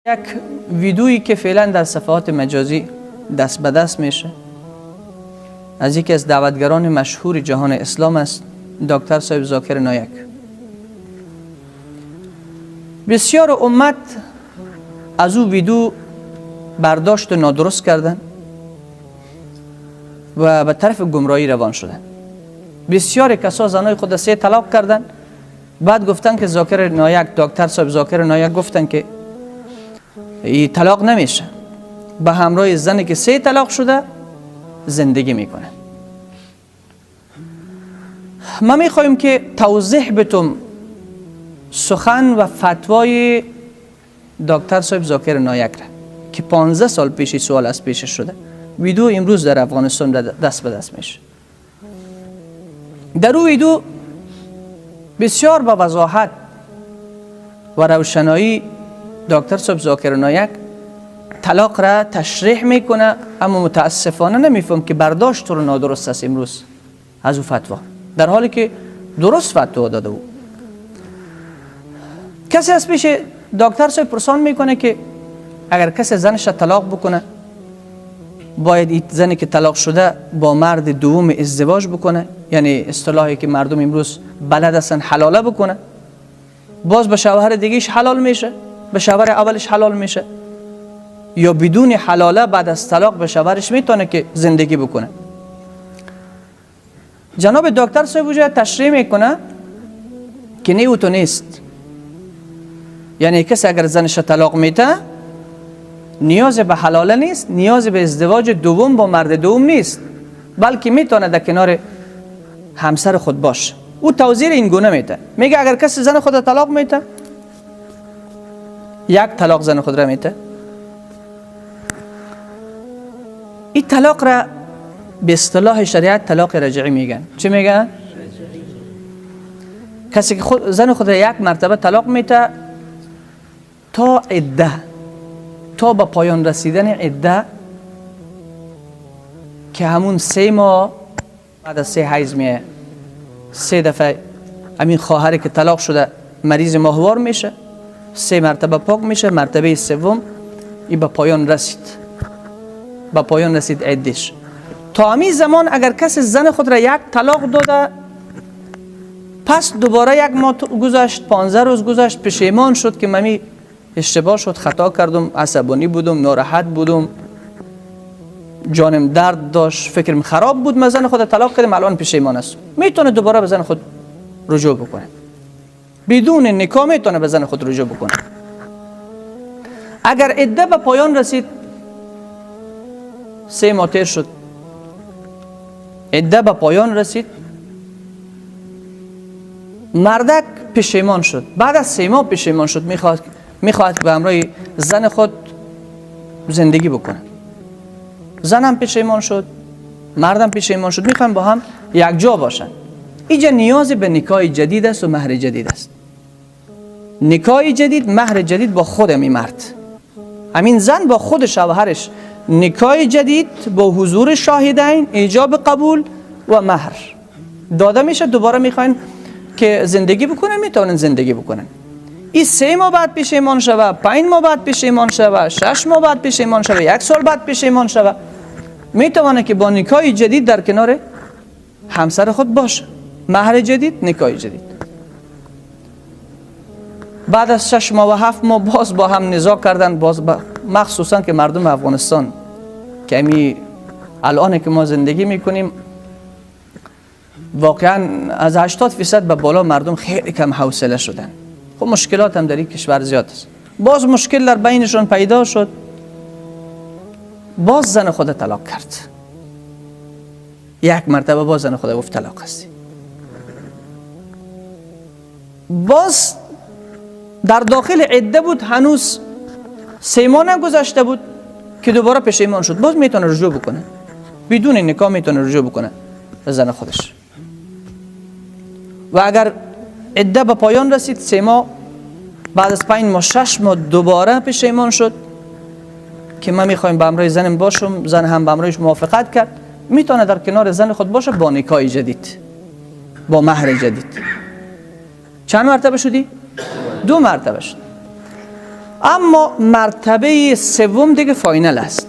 یک ویدیویی که فعلا در صفحات مجازی دست به دست میشه از یکی از دعوتگران مشهور جهان اسلام است، دکتر صاحب ذاکر نایک. بسیار امت از او ویدیو برداشت نادرست کردن و به طرف گمراهی روان شدن. بسیار کسا زنای خود 3 طلاق کردن، بعد گفتن که ذاکر نایک، دکتر صاحب ذاکر نایک گفتن که این طلاق نمیشه، به همراه زنی که 3 طلاق شده زندگی میکنه. ما میخوایم که توضیح بتم سخن و فتوای دکتر صاحب ذاکر نایک را که 15 سال پیشی سوال از پیش شده. ویدیو امروز در افغانستان دست به دست میشه. در او ویدیو بسیار با وضاحت و روشنایی دکتر صاحب ذاکر نایک طلاق را تشریح میکنه، اما متاسفانه نمیفهم که برداشت رو نادرست است امروز از او فتوا، در حالی که درست فتوا داده او. کسی از پیش دکتر صاحب پرسان میکنه که اگر کسی زنش طلاق بکنه باید این زنی که طلاق شده با مرد دوم ازدواج بکنه، یعنی اصطلاحی که مردم امروز بلد هستن حلاله بکنه، باز به شوهر دیگهش حلال میشه، به شوهر اولش حلال میشه، یا بدون حلاله بعد از طلاق به شوهرش میتونه که زندگی بکنه. جناب دکتر صاحب وجه تشریح میکنه که نه او تو نیست. یعنی کسی اگر زنش طلاق میده نیاز به حلاله نیست، نیاز به ازدواج دوم با مرد دوم نیست، بلکه میتونه در کنار همسر خود باشه. او توضیح این گونه میده، میگه اگر کسی زن خود طلاق میده، 1 طلاق زن خود را میده، این طلاق را به اصطلاح شریعت طلاق رجعی میگن. چی میگن؟ کسی که زن خود را 1 مرتبه طلاق میده تا عده، تا به پایان رسیدن عده که همون 3 ماه بعد از 3 حیض میه، 3 دفعه همین خواهری که طلاق شده مریض ماهوار میشه، 3 مرتبه پاک میشه، مرتبه 3 این به پایان رسید، به پایان رسید عدش. تا همین زمان اگر کسی زن خود را 1 طلاق داده، پس دوباره 1 ماه گذشت، 15 روز گذشت، پشیمان شد که ممی اشتباه شد، خطا کردم، عصبانی بودم، ناراحت بودم، جانم درد داشت، فکرم خراب بود، من زن خود طلاق کردم، الان پشیمان است. میتونه دوباره به زن خود رجوع بکنه، بدون نکاح میتونه به زن خود رجوع بکنه. اگر عده به پایان رسید، 3 ماه تیر شد، عده به پایان رسید، مردک پشیمان شد، بعد از 3 ماه پشیمان شد، میخواد به همراه زن خود زندگی بکنه. زنم پشیمان شد، مردم پشیمان شد، میخوان با هم یک جا باشن. اینجا نیاز به نکاح جدید است و مهر جدید است. نکاح جدید، مهر جدید با خود می مرد، همین زن با خود شوهرش، نکاح جدید با حضور شاهدین، ایجاب قبول و مهر داده میشه. دوباره میخواین که زندگی بکنن، میتونن زندگی بکنن. این 3 ماه بعد پشیمان شوه، 5 ماه بعد پشیمان شوه، 6 ماه بعد پشیمان شوه، 1 سال بعد پشیمان شوه، میتونه که با نکاح جدید در کنار همسر خود باشه. مهر جدید، نکاح جدید. بعد از 6 ماه و 7 ماه باز با هم نزاع کردن، باز مخصوصا که مردم افغانستان که امی الان که ما زندگی میکنیم، واقعا از 80% به بالا مردم خیلی کم حوصله شدن. خب مشکلات هم در این کشور زیاد است. باز مشکل در بینشون پیدا شد، باز زن خود طلاق کرد، 1 مرتبه باز زن خود گفت طلاق هستی. باز در داخل عده بود، هنوز 3 ماه نگذشته بود که دوباره پشیمان شد، باز میتونه رجوع بکنه، بدون نکاح میتونه رجوع بکنه به زن خودش. و اگر عده به پایان رسید، 3 ماه بعد از 5 ماه 6 ماه دوباره پشیمان شد که من میخوایم به همراه زنم باشم، زن هم به همراهش موافقت کرد، میتونه در کنار زن خود باشه با نکاح جدید، با مهر جدید. چند مرتبه شدی؟ 2 مرتبه شد. اما مرتبه سوم دیگه فاینل است.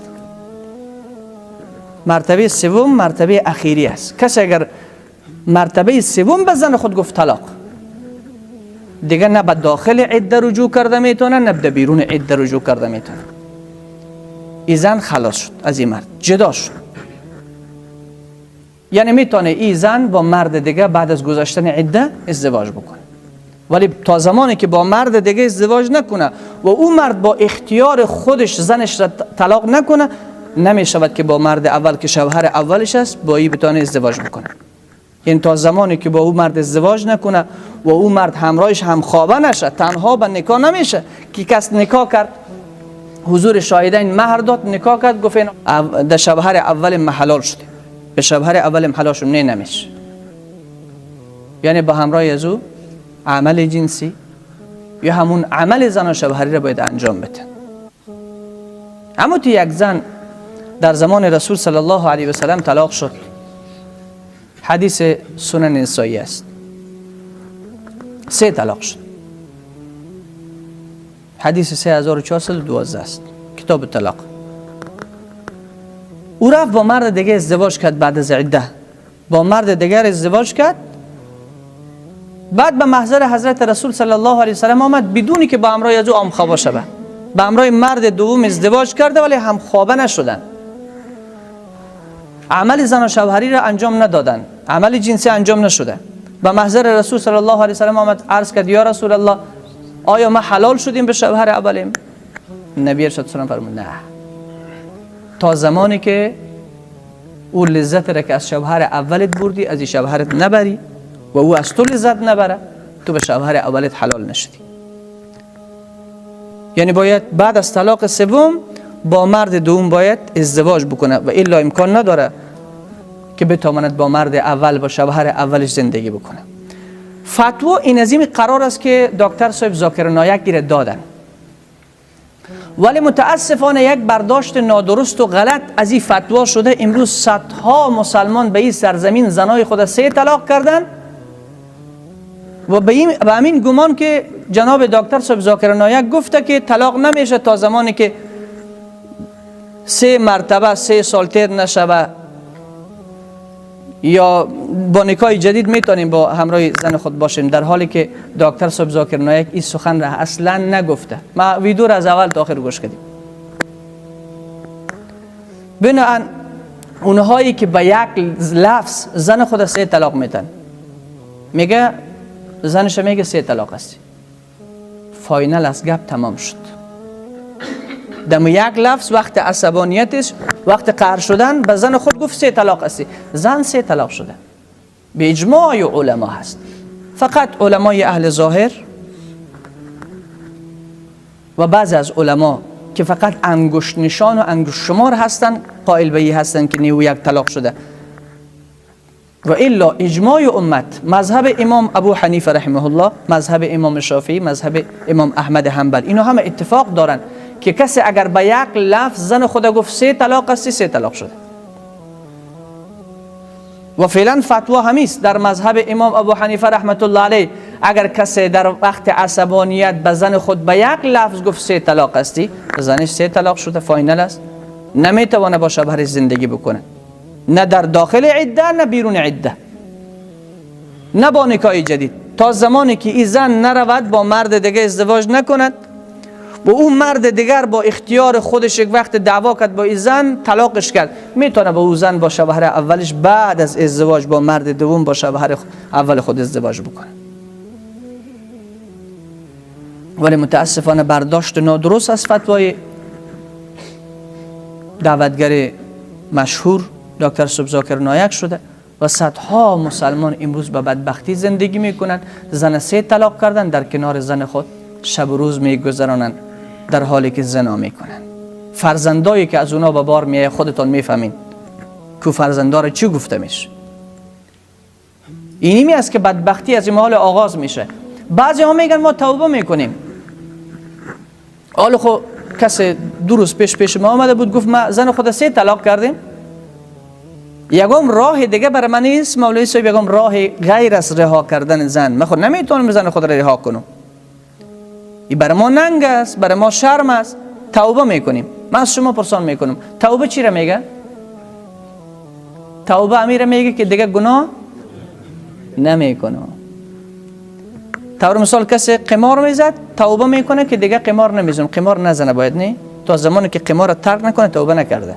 مرتبه سوم مرتبه اخیری است. کسی اگر مرتبه سوم به زن خود گفت طلاق، دیگه نه به داخل عده رجوع کرده میتونه نه به بیرون عده رجوع کرده میتونه. این زن خلاص شد از این مرد، جدا شد. یعنی میتونه این زن با مرد دیگه بعد از گذشتن عده ازدواج بکنه، ولی تا زمانی که با مرد دیگه ازدواج نکنه و او مرد با اختیار خودش زنش را طلاق نکنه، نمیشود که با مرد اول که شوهر اولش است با این بتونه ازدواج بکنه. یعنی تا زمانی که با او مرد ازدواج نکنه و او مرد همراهش همخوابه نشه، تنها به نکاح نمیشه که کس نکاح کرد، حضور شاهدین مهر داد، نکاح کرد، گفت در شوهر اول حلال شده، به شوهر اول حلال شد، نه نمیشه. یعنی با همراه از او عمل جنسی یا همون عمل زن و شوهری را باید انجام بده. اما تو یک زن در زمان رسول صلی الله علیه و سلم طلاق شد. حدیث سنن نسائی است. 3 طلاق شد. حدیث 3412 است. کتاب طلاق. او رفت با مرد دیگه ازدواج کرد بعد از عده. با مرد دیگر ازدواج کرد. بعد به محضر حضرت رسول صلی الله علیه و سلم آمد بدونی که با همراه از او همخوابه شود. با همراه مرد دوم ازدواج کرده ولی همخوابه نشدن. عمل زن و شوهری را انجام ندادن، عمل جنسی انجام نشده. به محضر رسول صلی الله علیه و سلم آمد، عرض کرد یا رسول الله آیا ما حلال شدیم به شوهر اولیم؟ نبی ارشاد سلام فرمود نه، تا زمانی که او لذت را که از شوهر اولت بردی از این شوهرت نبری و او از تو لذت نبره، تو به شوهر اولت حلال نشدی. یعنی باید بعد از طلاق سوم با مرد دوم باید ازدواج بکنه و الا امکان نداره که بتواند با مرد اول با شوهر اولش زندگی بکنه. فتوا این عظیم قرار است که دکتر صاحب ذاکر نایک گیره دادن، ولی متاسفانه یک برداشت نادرست و غلط از این فتوا شده. امروز صدها مسلمان به این سرزمین زنای خود 3 طلاق کردن و به همین گمان که جناب دکتر صاحب ذاکر نایک گفته که طلاق نمیشه تا زمانی که 3 مرتبه 3 سال تیر نشوه یا با نکاح جدید میتونیم با همراه زن خود باشیم، در حالی که دکتر صاحب ذاکر نایک این سخن را اصلا نگفته. ما ویدیو را از اول تا آخر گوش کردیم. بنابراین اونهایی که با یک لفظ زن خود 3 طلاق میتن، میگه زنش میگه 3 طلاق است، فاینل از گپ تمام شد. دم یک لفظ وقت عصبانیتش، وقت قهر شدن به زن خود گفت 3 طلاق است، زن 3 طلاق شده. به اجماع علما هست. فقط علمای اهل ظاهر و بعضی از علما که فقط انگشت نشان و انگشت شمار هستن قائل به این هستن که نیو یک طلاق شده. و الا اجماع امت، مذهب امام ابو حنیفه رحمه الله، مذهب امام شافعی، مذهب امام احمد حنبل، اینا همه اتفاق دارن که کسی اگر به یک لفظ زن خود گفت 3 طلاق است، 3 طلاق شده. و فعلا فتوا همیست در مذهب امام ابو حنیفه رحمت الله علیه، اگر کسی در وقت عصبانیت به زن خود به یک لفظ گفت 3 طلاق استی، زنش 3 طلاق شده، فاینل است، نمیتونه با شوهرش زندگی بکنه، نه در داخل عده نه بیرون عده، نه با نکاح جدید، تا زمانی که این زن نرود با مرد دیگه ازدواج نکند و اون مرد دیگر با اختیار خودش یک وقت دعوا کرد با این زن طلاقش کرد، میتونه با اون زن با شوهر اولش بعد از ازدواج با مرد دوم با شوهر اول خود ازدواج بکنه. ولی متاسفانه برداشت نادرست از فتوای دعوتگر مشهور دکتر صاحب ذاکر نایک شده و صدها مسلمان امروز به بدبختی زندگی میکنند. زن 3 طلاق کردن، در کنار زن خود شب و روز میگذرانند در حالی که زنا میکنن. فرزندایی که از اونا به بار میایه خودتان میفهمین که فرزندار چی گفته میشه. اینی است که بدبختی از این حال آغاز میشه. بعضی ها میگن ما توبه میکنیم. حالا خب کسی 2 روز پیش ما آمده بود گفت ما زن خود 3 طلاق کردیم. یکم راه دیگه برای من نیست مولوی صاحب، یکم راه غیر از رها کردن زن. من خود نمیتونم زن خود را رها کنم. این برای ما ننگ است، برای ما شرم است. توبه میکنیم. من از شما پرسان میکنم توبه چی را میگه؟ توبه امیر میگه که دیگه گناه نمیکنه. طور مثال کسی قمار میزد توبه میکنه که دیگه قمار نمیزنم، قمار نزنه باید نه، تا زمانی که قمار را ترک نکنه توبه نکرده.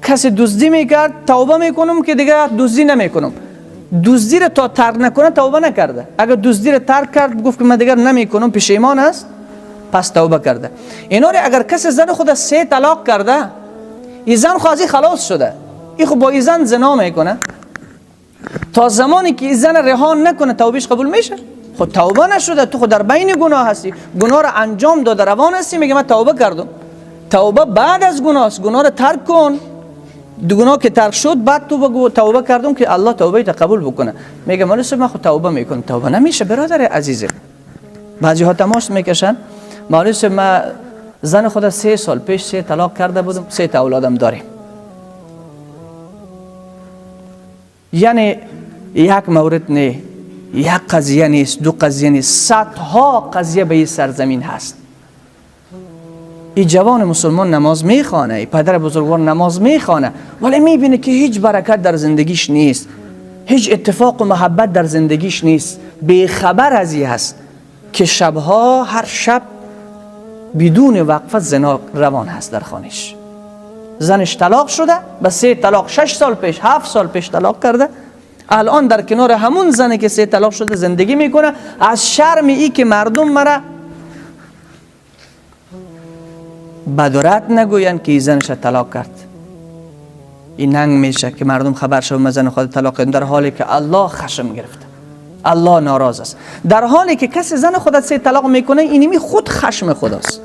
کسی دزدی میکرد توبه میکنم که دیگه دزدی نمیکنم، دزدی را تا ترک نکنه توبه نکرده. اگر دزدی را ترک کرد گفت که من دیگه نمیکنم پشیمان است، پس توبه کرده. اینا را اگر کسی زن خود 3 طلاق کرده، این زن خواهی خلاص شده، این خود با این زن زنا میکنه، تا زمانی که این زن رهان نکنه توبهش قبول میشه؟ خود توبه نشده، تو خود در بین گناه هستی، گناه را انجام داده روان هستی، میگه من توبه کردم. توبه بعد از گناه است، گناه را ترک کن. دو گناه که ترک شد بعد تو بگو توبه کردم که الله توبه تا قبول بکنه. میگه مولوی صاحب من خود توبه میکنم. توبه نمیشه برادر عزیزم. بعضی ها تماس میکشن مولوی صاحب من زن خود 3 سال پیش 3 طلاق کرده بودم، 3 تا اولادم داریم. یعنی یک مورد نه، یک قضیه نیست، 2 قضیه نیست، صدها قضیه به این سرزمین هست. این جوان مسلمان نماز میخوانه، این پدر بزرگوار نماز میخوانه، ولی میبینه که هیچ برکت در زندگیش نیست، هیچ اتفاق و محبت در زندگیش نیست. بیخبر از این هست که شبها هر شب بدون وقفه زنا روان هست در خانش. زنش طلاق شده، به 3 طلاق 6 سال پیش 7 سال پیش طلاق کرده، الان در کنار همون زنی که 3 طلاق شده زندگی میکنه. از شرم ای که مردم مرا بدورت نگوین که این زنش طلاق کرد، این ننگ میشه که مردم خبر شد من زن خود طلاق کردم، در حالی که الله خشم گرفته، الله ناراض است. در حالی که کسی زن خود 3 طلاق میکنه اینمی خود خشم خداست.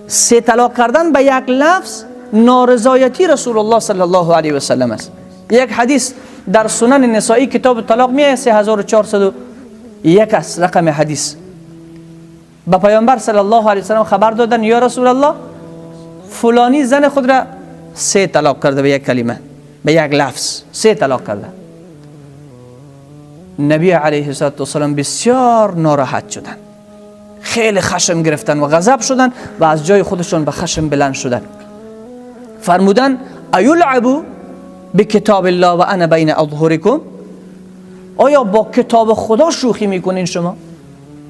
3 طلاق کردن به یک لفظ نارضایتی رسول الله صلی الله علیه و سلم است. یک حدیث در سنن نسائی کتاب طلاق میایه 3401 است رقم حدیث. با پیامبر صلی الله علیه و سلم خبر دادن یا رسول الله فلانی زن خود را 3 طلاق کرده، به یک کلمه، به یک لفظ 3 طلاق کرده. نبی علیه السلام بسیار ناراحت شدن، خیلی خشم گرفتن و غضب شدن و از جای خودشون به خشم بلند شدن. فرمودن ایلعبوا بکتاب الله و انا بین اظهرکم، آیا با کتاب خدا شوخی میکنین شما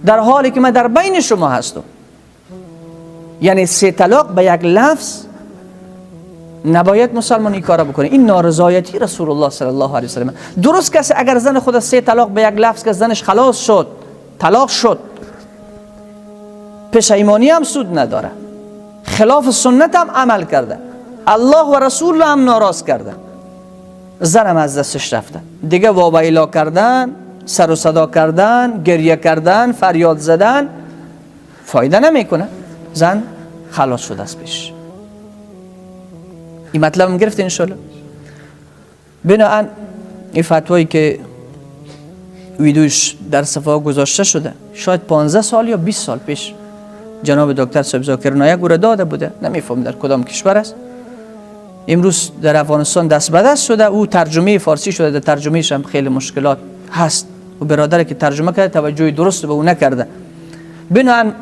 در حالی که من در بین شما هستم؟ یعنی 3 طلاق به یک لفظ نباید مسلمان این کارا بکنه. این نارضایتی رسول الله صلی الله علیه و سلم. درست کسی اگر زن خود 3 طلاق به یک لفظ که زنش خلاص شد، طلاق شد، پشیمانی هم سود نداره، خلاف سنت هم عمل کرده، الله و رسول هم ناراض کرده، زنم از دستش رفته، دیگه وابیلا کردن، سر و صدا کردن، گریه کردن، فریاد زدن فایده نمیکنه، زن خلاص شده است پیش. این مطلب هم گرفت انشالله. بناهن این فتوایی که ویدیوش در صفحه گذاشته شده شاید 15 سال یا 20 سال پیش جناب دکتر صاحب ذاکر نایک او را داده بوده، نمیفهم در کدام کشور است. امروز در افغانستان دست به دست شده، او ترجمه فارسی شده، در ترجمهش هم خیلی مشکلات هست و برادری که ترجمه کرده توجه درست به او نکرده. بناهن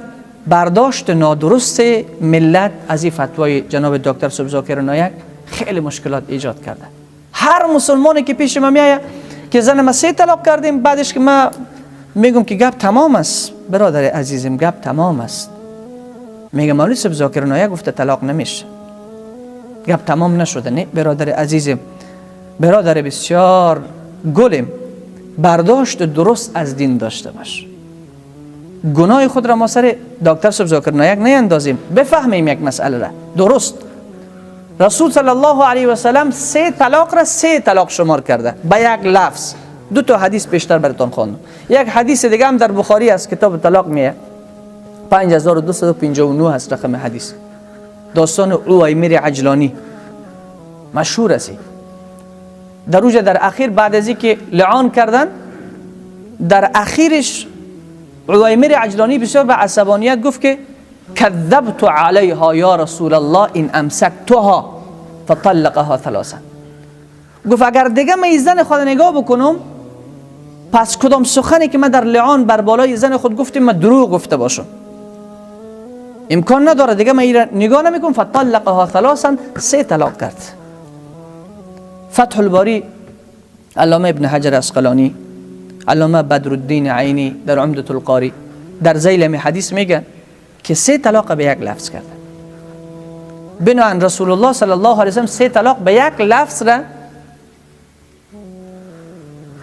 برداشت نادرست ملت از این فتوای جناب دکتر صاحب ذاکر نایک خیلی مشکلات ایجاد کرده. هر مسلمانی که پیش ما میایه که زن ما 3 طلاق کردیم، بعدش که ما میگم که گپ تمام است برادر عزیزم، گپ تمام است. میگه مولوی صاحب ذاکر نایک گفته طلاق نمیشه، گپ تمام نشده. نه برادر عزیزم، برادر بسیار گلم، برداشت درست از دین داشته باش. گناه خود را ما سر دکتر صاحب ذاکر نایک نیندازیم، بفهمیم یک مسئله را درست. رسول صلی الله علیه و سلم 3 طلاق را 3 طلاق شمار کرده به یک لفظ. 2 تا حدیث بیشتر براتون خواندم. یک حدیث دیگه هم در بخاری است، کتاب طلاق میه 5259 است رقم حدیث، داستان عویمر عجلانی مشهور است. در اوج در اخیر بعد از اینکه لعان کردن، در اخیرش عویمر عجلانی بسیار به عصبانیت گفت که کذبت علیها یا رسول الله ان امسکتها فطلقها 3. گفت اگر دیگه من زن خود نگاه بکنم پس کدام سخنی که من در لعان بر بالای زن خود گفتم من دروغ گفته باشم؟ امکان نداره دیگه. من نگاه نمیکنم. فطلقها ثلاثا، 3 طلاق کرد. فتح الباری علامه ابن حجر اسقلانی، علامه بدرالدین عینی در عمدة القاری در ذیل می حدیث میگن که 3 طلاق به 1 لفظ کردن. بنابراین رسول الله صلی الله علیه و سلم 3 طلاق به 1 لفظ را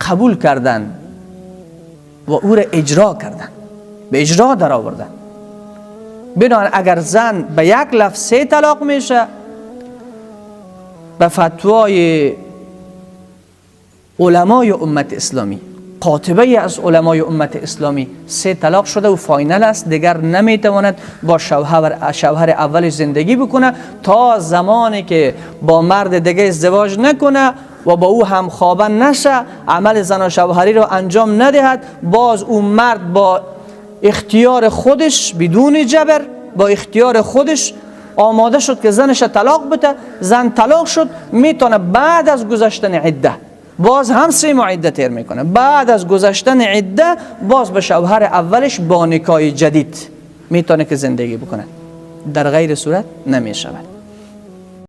قبول کردن و او را اجرا کردن، به اجرا در آوردن. بنابراین اگر زن به 1 لفظ 3 طلاق میشه، به فتوای علمای امت اسلامی، قاطبه از علمای امت اسلامی، 3 طلاق شده و فاینل است. دیگر نمیتواند با شوهر اولش زندگی بکنه تا زمانی که با مرد دیگه ازدواج نکنه و با او هم خوابه نشه، عمل زن و شوهری رو انجام ندهد. باز اون مرد با اختیار خودش، بدون جبر، با اختیار خودش آماده شد که زنش طلاق بده، زن طلاق شد، میتونه بعد از گذشتن عده باز هم 3 ماه عده تیر میکنه. بعد از گذشتن عده باز به شوهر اولش با نکاح جدید میتونه که زندگی بکنه. در غیر صورت نمیشود.